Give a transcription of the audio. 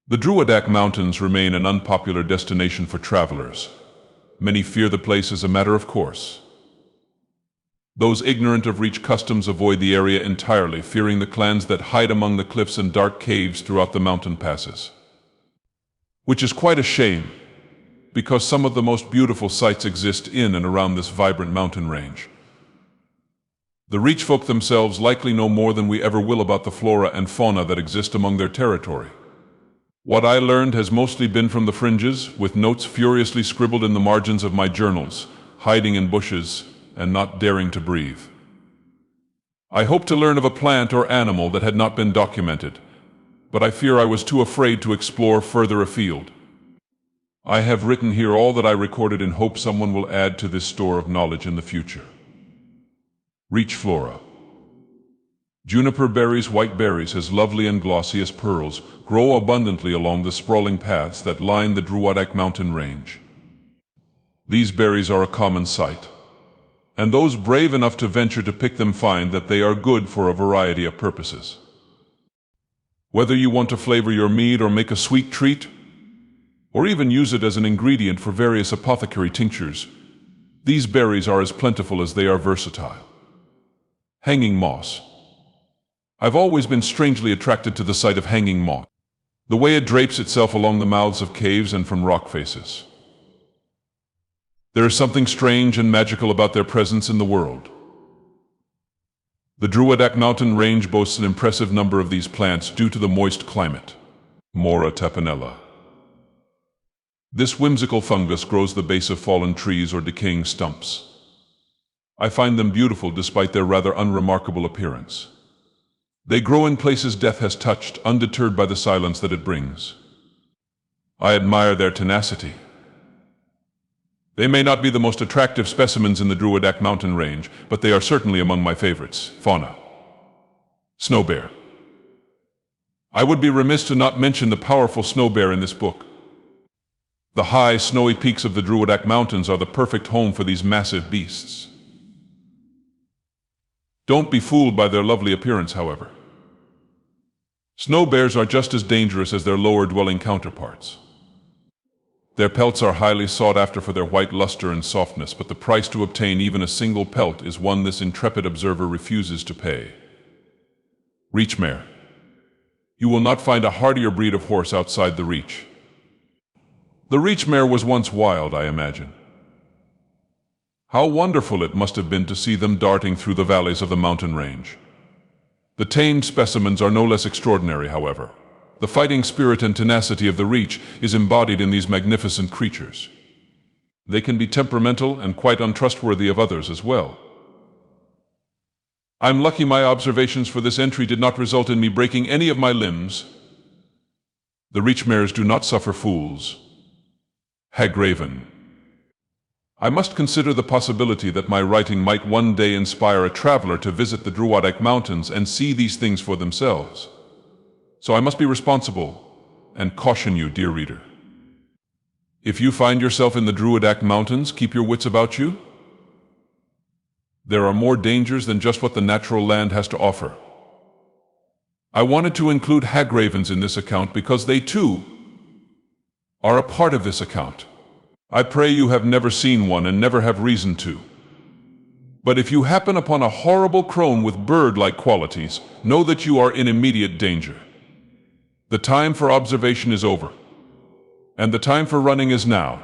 The Druadach Mountains remain an unpopular destination for travelers. Many fear the place as a matter of course. Those ignorant of Reach customs avoid the area entirely, fearing the clans that hide among the cliffs and dark caves throughout the mountain passes. Which is quite a shame, because some of the most beautiful sights exist in and around this vibrant mountain range. The Reach folk themselves likely know more than we ever will about the flora and fauna that exist among their territory. What I learned has mostly been from the fringes, with notes furiously scribbled in the margins of my journals, hiding in bushes and not daring to breathe. I hoped to learn of a plant or animal that had not been documented, but I fear I was too afraid to explore further afield. I have written here all that I recorded in hope someone will add to this store of knowledge in the future. Reach flora. Juniper berries, white berries, as lovely and glossy as pearls, grow abundantly along the sprawling paths that line the Druadach Mountain range. These berries are a common sight, and those brave enough to venture to pick them find that they are good for a variety of purposes. Whether you want to flavor your mead or make a sweet treat, or even use it as an ingredient for various apothecary tinctures, these berries are as plentiful as they are versatile. Hanging moss. I've always been strangely attracted to the sight of hanging moss, the way it drapes itself along the mouths of caves and from rock faces. There is something strange and magical about their presence in the world. The Druadach Mountain range boasts an impressive number of these plants due to the moist climate. Mora tapanella. This whimsical fungus grows the base of fallen trees or decaying stumps. I find them beautiful despite their rather unremarkable appearance. They grow in places death has touched, undeterred by the silence that it brings. I admire their tenacity. They may not be the most attractive specimens in the Druadach Mountain range, but they are certainly among my favorites. Fauna. Snowbear. I would be remiss to not mention the powerful snowbear in this book. The high, snowy peaks of the Druadach Mountains are the perfect home for these massive beasts. Don't be fooled by their lovely appearance, however. Snow bears are just as dangerous as their lower-dwelling counterparts. Their pelts are highly sought after for their white luster and softness, but the price to obtain even a single pelt is one this intrepid observer refuses to pay. Reach mare. You will not find a hardier breed of horse outside the Reach. The Reach mare was once wild, I imagine. How wonderful it must have been to see them darting through the valleys of the mountain range. The tamed specimens are no less extraordinary, however. The fighting spirit and tenacity of the Reach is embodied in these magnificent creatures. They can be temperamental and quite untrustworthy of others as well. I'm lucky my observations for this entry did not result in me breaking any of my limbs. The Reach mares do not suffer fools. Hagraven. I must consider the possibility that my writing might one day inspire a traveler to visit the Druadach Mountains and see these things for themselves. So I must be responsible and caution you, dear reader. If you find yourself in the Druadach Mountains, keep your wits about you. There are more dangers than just what the natural land has to offer. I wanted to include hagravens in this account because they, too, are a part of this account. I pray you have never seen one and never have reason to. But if you happen upon a horrible crone with bird-like qualities, know that you are in immediate danger. The time for observation is over, and the time for running is now.